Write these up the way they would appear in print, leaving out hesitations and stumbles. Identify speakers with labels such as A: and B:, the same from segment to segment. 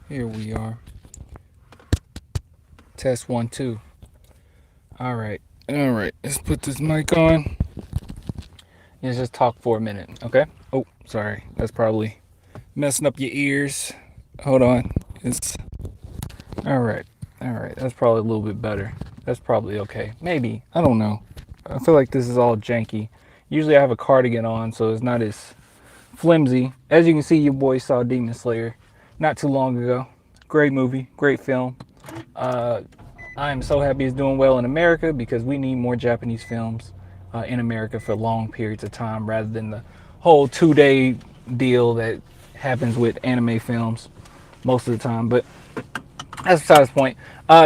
A: Here we are. Test 1 2. All right. All right. Let's put this mic on. Let's just talk for a minute. Okay. Oh, sorry. That's probably messing up your ears. Hold on. It's all right. All right. That's probably a little bit better. That's probably okay. Maybe. I don't know. I feel like this is all janky. Usually I have a cardigan on, so it's not as flimsy. As you can see, your boy saw Demon Slayer not too long ago. Great movie, great film. Uh, I am so happy it's doing well in America because we need more Japanese films in America for long periods of time rather than the whole 2 day deal that happens with anime films most of the time. But that's besides the point.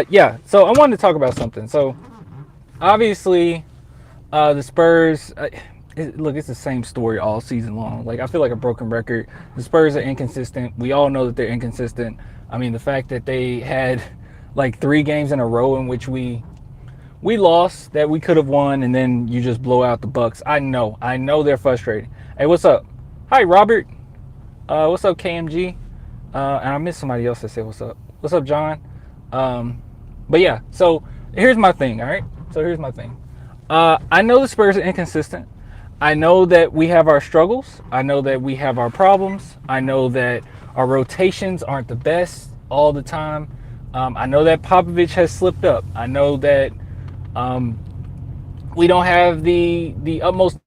A: Yeah, so I wanted to talk about something. So obviously, the Spurs. Look, it's the same story all season long. Like I feel like a broken record. The Spurs are inconsistent. We all know that they're inconsistent. I mean, the fact that they had like 3 games in a row in which we lost that we could have won, and then you just blow out the Bucks. I know they're frustrated. Hey, what's up? Hi, Robert. What's up, KMG? And I missed somebody else that said what's up. What's up, John? But yeah, so here's my thing. All right. So here's my thing. I know the Spurs are inconsistent. I know that we have our struggles. I know that we have our problems. I know that our rotations aren't the best all the time. I know that Popovich has slipped up. I know that we don't have the utmost,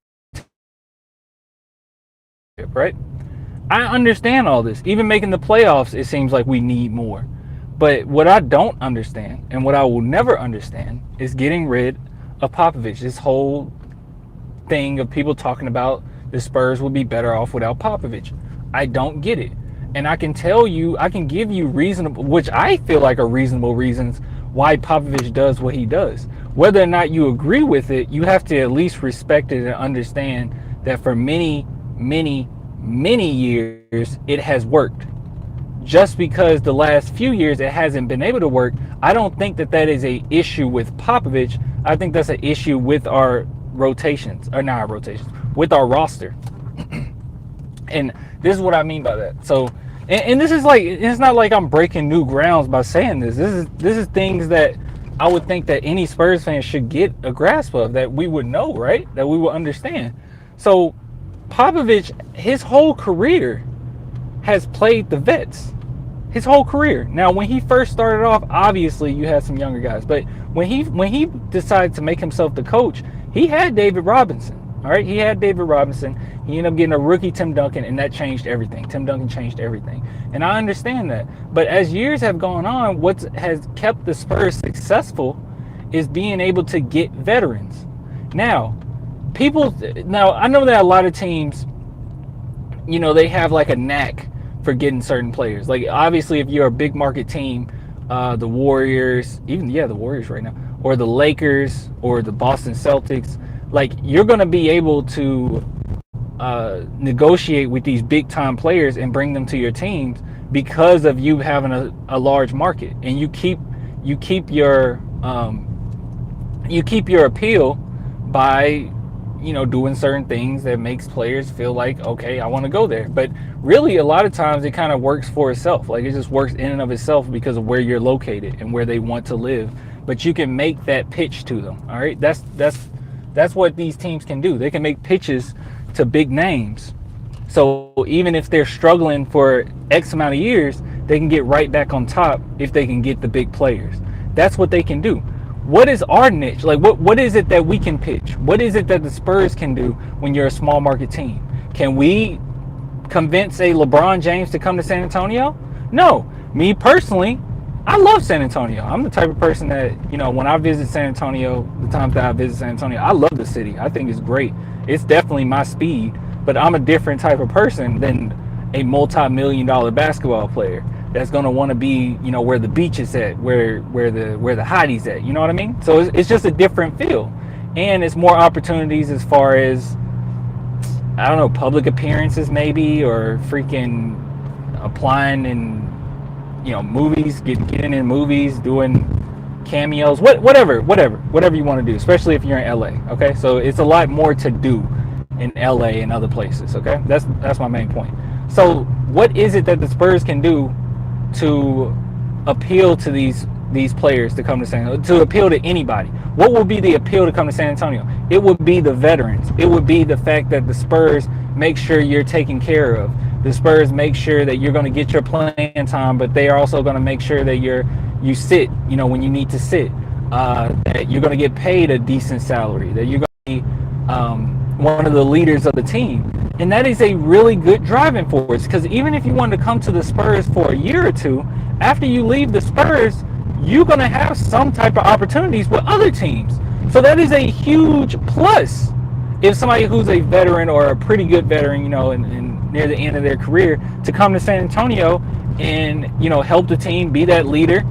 A: right? I understand all this. Even making the playoffs, it seems like we need more. But what I don't understand, and what I will never understand, is getting rid of Popovich. This whole thing of people talking about the Spurs would be better off without Popovich. I don't get it. And I can tell you, I can give you reasonable, which I feel like are reasonable reasons why Popovich does what he does. Whether or not you agree with it, you have to at least respect it and understand that for many, many, many years, it has worked. Just because the last few years it hasn't been able to work, I don't think that that is a issue with Popovich. I think that's an issue with our rotations, or not our rotations, with our roster. And this is what I mean by that. So, and this is like, it's not like I'm breaking new grounds by saying this. This is things that I would think that any Spurs fan should get a grasp of, that we would know, right? That we would understand. So, Popovich, his whole career has played the vets. His whole career. Now, when he first started off, obviously you had some younger guys, but when he decided to make himself the coach, he had David Robinson. All right, he had David Robinson. He ended up getting a rookie, Tim Duncan, and that changed everything. Tim Duncan changed everything, and I understand that. But as years have gone on, what has kept the Spurs successful is being able to get veterans. Now, I know that a lot of teams, they have like a knack for getting certain players. Like obviously, if you're a big market team, the Warriors, the Warriors right now, or the Lakers, or the Boston Celtics, like you're going to be able to negotiate with these big time players and bring them to your teams because of you having a large market, and you keep your appeal by doing certain things that makes players feel like, okay, I want to go there. But really, a lot of times it kind of works for itself. Like it just works in and of itself because of where you're located and where they want to live. But you can make that pitch to them. All right, that's what these teams can do. They can make pitches to big names. So even if they're struggling for X amount of years, they can get right back on top if they can get the big players. That's what they can do. What is our niche? Like what is it that we can pitch? What is it that the Spurs can do when you're a small market team? Can we convince a LeBron James to come to San Antonio? No. Me personally, I love San Antonio. I'm the type of person that, when I visit San Antonio, the times that I visit San Antonio, I love the city. I think it's great. It's definitely my speed, but I'm a different type of person than a multi-million-dollar basketball player that's going to want to be, where the beach is at, where the hotties at, you know what I mean? So it's just a different feel, and it's more opportunities as far as, I don't know, public appearances maybe, or freaking applying in, movies, getting in movies, doing cameos, whatever you want to do, especially if you're in LA. Okay, so it's a lot more to do in LA and other places. Okay, that's my main point. So what is it that the Spurs can do to appeal to these players to come to to appeal to anybody? What would be the appeal to come to San Antonio? It would be the veterans. It would be the fact that the Spurs make sure you're taken care of. The Spurs make sure that you're going to get your playing time, but they are also going to make sure that you sit, when you need to sit. That you're going to get paid a decent salary. That you're going to be one of the leaders of the team. And that is a really good driving force, because even if you wanted to come to the Spurs for a year or two, after you leave the Spurs, you're going to have some type of opportunities with other teams. So that is a huge plus. If somebody who's a veteran or a pretty good veteran, and near the end of their career, to come to San Antonio and, help the team, be that leader,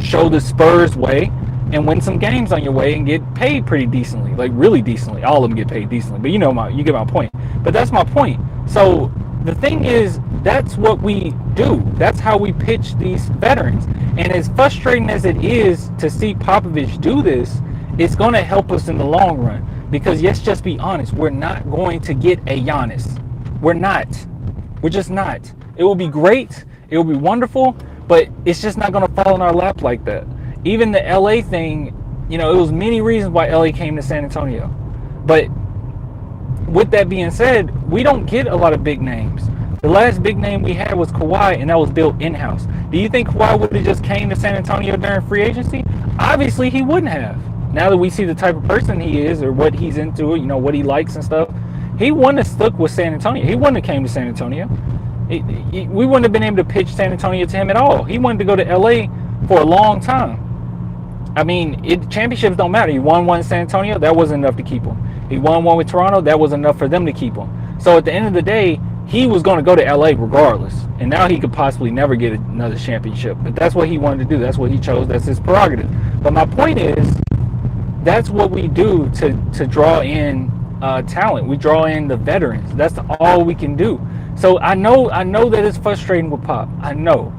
A: show the Spurs way, and win some games on your way and get paid pretty decently, like really decently. All of them get paid decently, but you get my point. But that's my point. So the thing is, that's what we do. That's how we pitch these veterans. And as frustrating as it is to see Popovich do this, it's going to help us in the long run. Because let's just be honest, we're not going to get a Giannis. We're not. We're just not. It will be great. It will be wonderful, but it's just not going to fall in our lap like that. Even the LA thing, it was many reasons why LA came to San Antonio. But with that being said, we don't get a lot of big names. The last big name we had was Kawhi, and that was built in-house. Do you think Kawhi would have just came to San Antonio during free agency? Obviously, he wouldn't have. Now that we see the type of person he is, or what he's into, what he likes and stuff, he wouldn't have stuck with San Antonio. He wouldn't have came to San Antonio. We wouldn't have been able to pitch San Antonio to him at all. He wanted to go to LA for a long time. I mean, championships don't matter. He won one in San Antonio, that wasn't enough to keep him. He won one with Toronto, that was enough for them to keep him. So at the end of the day, he was going to go to LA regardless. And now he could possibly never get another championship. But that's what he wanted to do. That's what he chose. That's his prerogative. But my point is, that's what we do to draw in talent. We draw in the veterans. That's all we can do. So I know that it's frustrating with Pop. I know.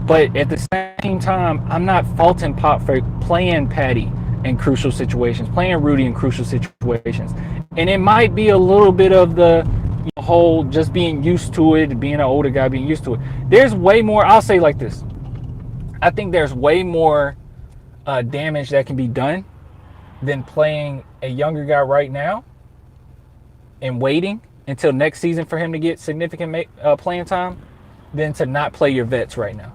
A: But at the same time, I'm not faulting Pop for playing Patty in crucial situations, playing Rudy in crucial situations. And it might be a little bit of the whole just being used to it, being an older guy, being used to it. There's way more, I'll say like this. I think there's way more damage that can be done than playing a younger guy right now and waiting until next season for him to get significant playing time than to not play your vets right now.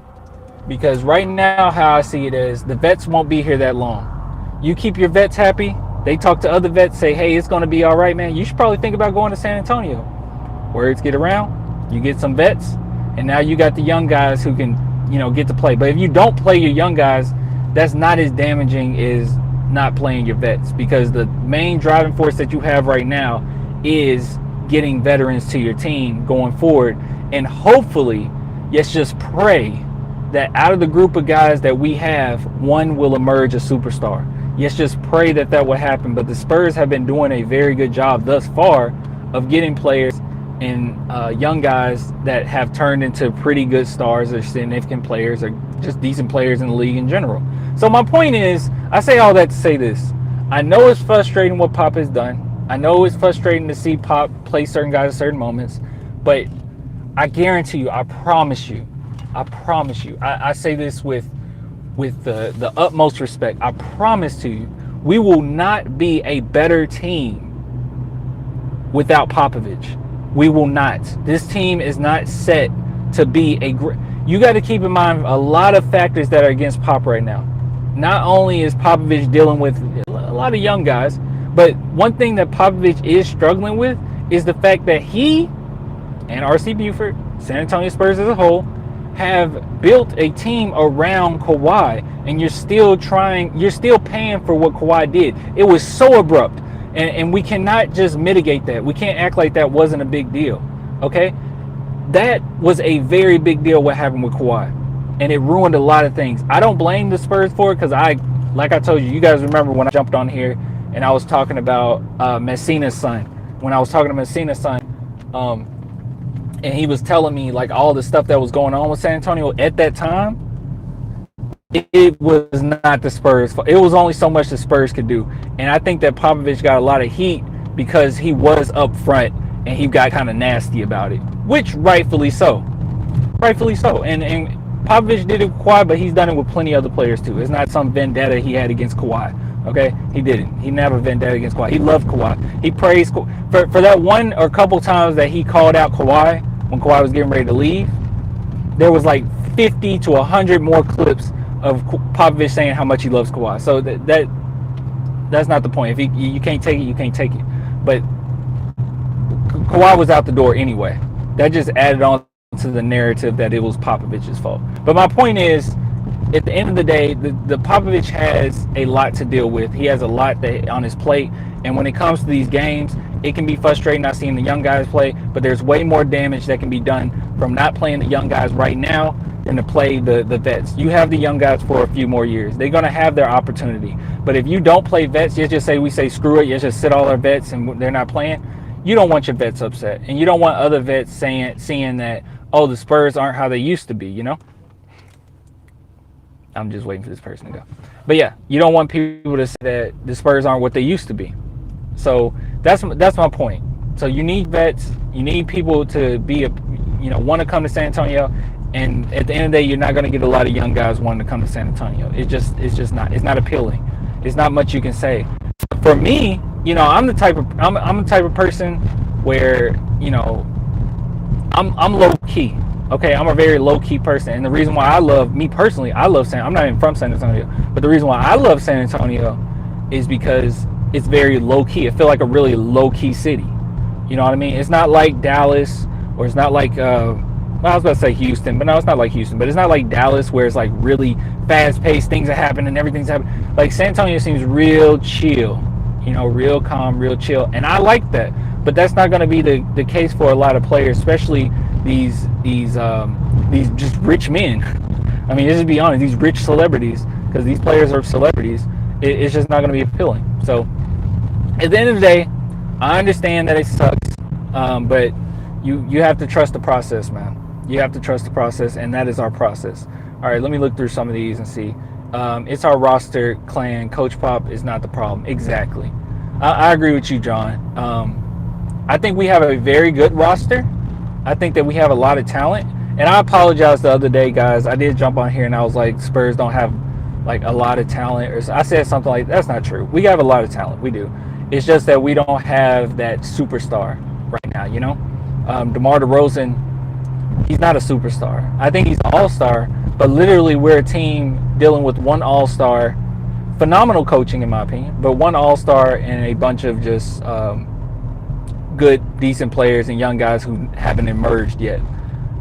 A: Because right now, how I see it is, the vets won't be here that long. You keep your vets happy. They talk to other vets, say, hey, it's going to be all right, man. You should probably think about going to San Antonio. Words get around. You get some vets. And now you got the young guys who can, get to play. But if you don't play your young guys, that's not as damaging as not playing your vets. Because the main driving force that you have right now is getting veterans to your team going forward. And hopefully, let's just pray that out of the group of guys that we have, one will emerge a superstar. Let's just pray that will happen. But the Spurs have been doing a very good job thus far of getting players and young guys that have turned into pretty good stars or significant players or just decent players in the league in general. So my point is, I say all that to say this. I know it's frustrating what Pop has done. I know it's frustrating to see Pop play certain guys at certain moments. But I guarantee you, I promise you, I say this with the utmost respect. I promise to you, we will not be a better team without Popovich. We will not. This team is not set to be a great. You got to keep in mind a lot of factors that are against Pop right now. Not only is Popovich dealing with a lot of young guys, but one thing that Popovich is struggling with is the fact that he and R.C. Buford, San Antonio Spurs as a whole, have built a team around Kawhi, and you're still paying for what Kawhi did. It was so abrupt, and we cannot just mitigate that. We can't act like that wasn't a big deal, okay? That was a very big deal what happened with Kawhi, and it ruined a lot of things. I don't blame the Spurs for it, because like I told you, you guys remember when I jumped on here and I was talking about Messina's son. When I was talking to Messina's son, and he was telling me like all the stuff that was going on with San Antonio at that time, it was not the Spurs. It was only so much the Spurs could do. And I think that Popovich got a lot of heat because he was up front and he got kind of nasty about it, which rightfully so. rightfully so. And Popovich did it with Kawhi, but he's done it with plenty of other players too. It's not some vendetta he had against Kawhi. Okay, he didn't. He didn't have a vendetta against Kawhi. He loved Kawhi. He praised for that one or couple times that he called out Kawhi when Kawhi was getting ready to leave. There was like 50 to 100 more clips of Popovich saying how much he loves Kawhi. So that's not the point. If you can't take it, you can't take it. But Kawhi was out the door anyway. That just added on to the narrative that it was Popovich's fault. But my point is, at the end of the day, the Popovich has a lot to deal with. He has a lot on his plate. And when it comes to these games, it can be frustrating not seeing the young guys play, but there's way more damage that can be done from not playing the young guys right now than to play the vets. You have the young guys for a few more years. They're going to have their opportunity. But if you don't play vets, you just say, we say, screw it, you just sit all our vets and they're not playing. You don't want your vets upset. And you don't want other vets seeing that, oh, the Spurs aren't how they used to be, you know? I'm just waiting for this person to go. But yeah, you don't want people to say that the Spurs aren't what they used to be. So that's my point. So you need vets. You need people to be want to come to San Antonio. And at the end of the day, you're not going to get a lot of young guys wanting to come to San Antonio. It's just not. It's not appealing. It's not much you can say. For me, I'm the type of person where I'm low key. Okay, I'm a very low-key person, and the reason why I love I'm not even from San Antonio, but the reason why I love San Antonio is because it's very low-key. It feels like a really low-key city. You know what I mean? It's not like Dallas, or it's not like, I was about to say Houston, but no, it's not like Houston, but it's not like Dallas where it's like really fast-paced, things that happen and everything's happening. Like San Antonio seems real chill, real calm, real chill, and I like that. But that's not going to be the case for a lot of players, especially these just rich men. I mean, let's just be honest, these rich celebrities, because these players are celebrities. It's just not going to be appealing. So at the end of the day, I understand that it sucks, but you have to trust the process, man. You have to trust the process, and that is our process. All right, let me look through some of these and see. It's our roster clan. Coach Pop is not the problem. Exactly. I agree with you, John. I think we have a very good roster. I think that we have a lot of talent. And I apologize the other day, guys. I did jump on here and I was like, Spurs don't have like a lot of talent. Or I said something like, that's not true. We have a lot of talent. We do. It's just that we don't have that superstar right now, DeMar DeRozan, he's not a superstar. I think he's an all-star, but literally we're a team dealing with one all-star, phenomenal coaching in my opinion, but one all-star and a bunch of just good, decent players and young guys who haven't emerged yet.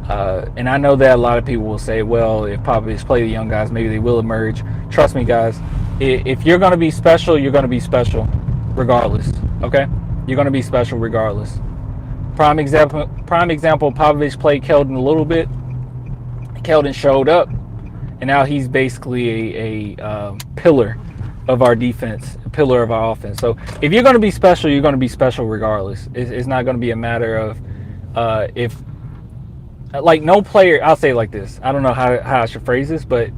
A: And I know that a lot of people will say, well, if Popovich play the young guys, maybe they will emerge. Trust me, guys, if you're going to be special, you're going to be special regardless, okay? You're going to be special regardless. Prime example, Popovich played Keldon a little bit. Keldon showed up, and now he's basically a pillar of our defense, a pillar of our offense. So if you're going to be special, you're going to be special regardless. It's not going to be a matter of if, like, no player, I'll say it like this. I don't know how I should phrase this, but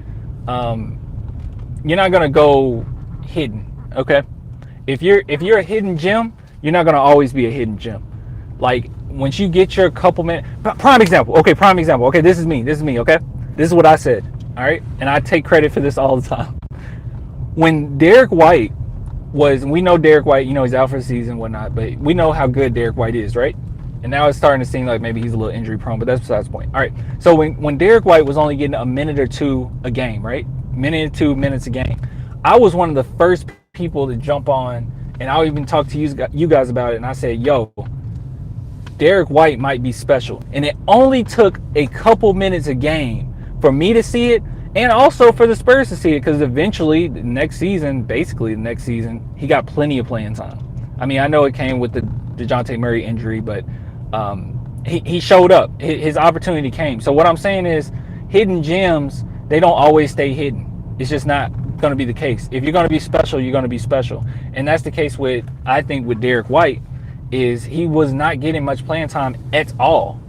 A: you're not going to go hidden, okay? If you're a hidden gem, you're not going to always be a hidden gem. Like, once you get your couple minutes, prime example, okay, this is me, okay? This is what I said, all right? And I take credit for this all the time. When Derek White we know Derek White, he's out for the season and whatnot, but we know how good Derek White is, right? And now it's starting to seem like maybe he's a little injury prone, but that's besides the point. All right, so when Derek White was only getting a minute or two a game, right? Minute or 2 minutes a game, I was one of the first people to jump on, and I'll even talk to you guys about it, and I said, yo, Derek White might be special. And it only took a couple minutes a game for me to see it, and also for the Spurs to see it, because eventually, basically the next season, he got plenty of playing time. I mean, I know it came with the DeJounte Murray injury, but he showed up. His opportunity came. So what I'm saying is, hidden gems, they don't always stay hidden. It's just not going to be the case. If you're going to be special, you're going to be special. And that's the case I think with Derek White, is he was not getting much playing time at all.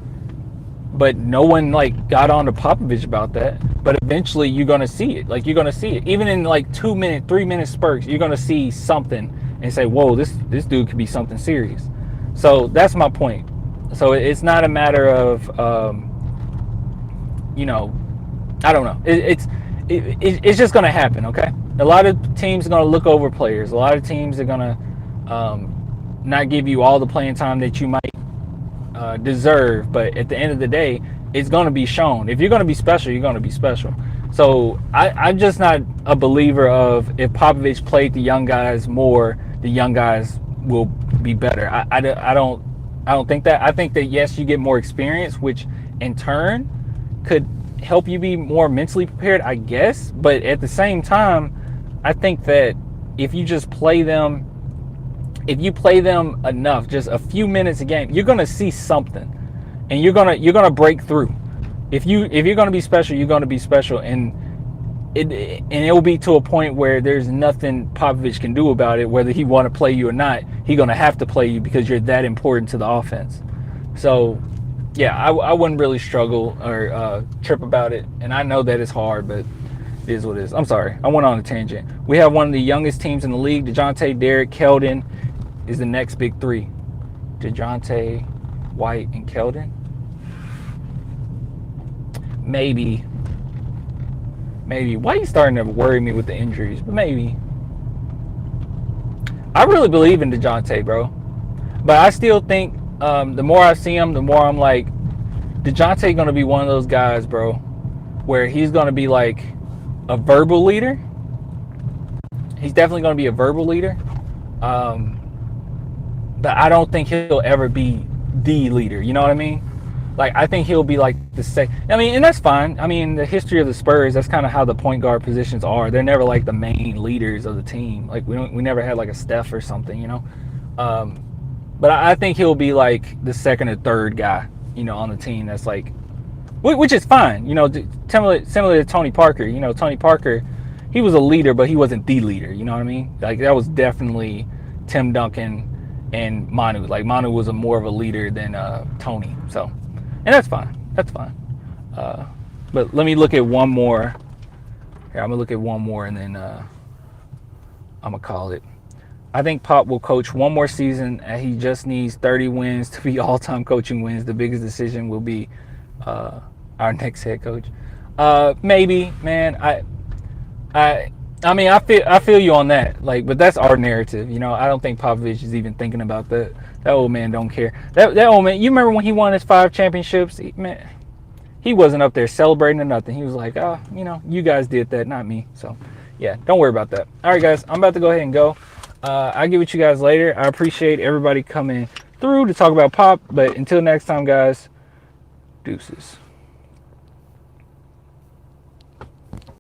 A: But no one got on to Popovich about that. But eventually you're going to see it. You're going to see it. Even in 2 minute, 3 minute spurts, you're going to see something and say, whoa, this dude could be something serious. So that's my point. So it's not a matter of you know, I don't know. It's just going to happen, okay? A lot of teams are going to look over players. A lot of teams are going to not give you all the playing time that you might deserve. But at the end of the day, it's going to be shown. If you're going to be special, you're going to be special. So I'm just not a believer of if Popovich played the young guys more, the young guys will be better. I don't think that. I think that yes, you get more experience, which in turn could help you be more mentally prepared, I guess. But at the same time, I think that if you just play them, if you play them enough, just a few minutes a game, you're gonna see something, and you're gonna break through. If you're gonna be special, you're gonna be special, and it will be to a point where there's nothing Popovich can do about it. Whether he want to play you or not, he's gonna have to play you because you're that important to the offense. So yeah, I wouldn't really struggle or trip about it, and I know that it's hard, but it is what it is. I'm sorry, I went on a tangent. We have one of the youngest teams in the league. DeJounte, Derek, Keldon is the next big three. DeJounte, White, and Keldon. Maybe. Why are you starting to worry me with the injuries? But maybe. I really believe in DeJounte, bro. But I still think the more I see him, the more I'm like, DeJounte going to be one of those guys, bro, where he's going to be like a verbal leader. He's definitely going to be a verbal leader. But I don't think he'll ever be the leader. You know what I mean? Like, I think he'll be like the second. I mean, and that's fine. I mean, the history of the Spurs, that's kind of how the point guard positions are. They're never like the main leaders of the team. Like, we never had like a Steph or something, you know? But I think he'll be like the second or third guy, you know, on the team that's like, which is fine. You know, similar to Tony Parker. You know, Tony Parker, he was a leader, but he wasn't the leader. You know what I mean? Like, that was definitely Tim Duncan and Manu. Like, Manu was more of a leader than Tony. So, and that's fine. That's fine. But let me look at one more. Here, I'm going to look at one more, and then I'm going to call it. I think Pop will coach one more season, and he just needs 30 wins to be all-time coaching wins. The biggest decision will be our next head coach. Maybe, man. I mean, I feel you on that. Like, but that's our narrative, you know. I don't think Popovich is even thinking about that. That old man don't care. That old man. You remember when he won his 5 championships? He wasn't up there celebrating or nothing. He was like, oh, you know, you guys did that, not me. So, yeah, don't worry about that. All right, guys, I'm about to go ahead and go. I'll get with you guys later. I appreciate everybody coming through to talk about Pop. But until next time, guys, deuces.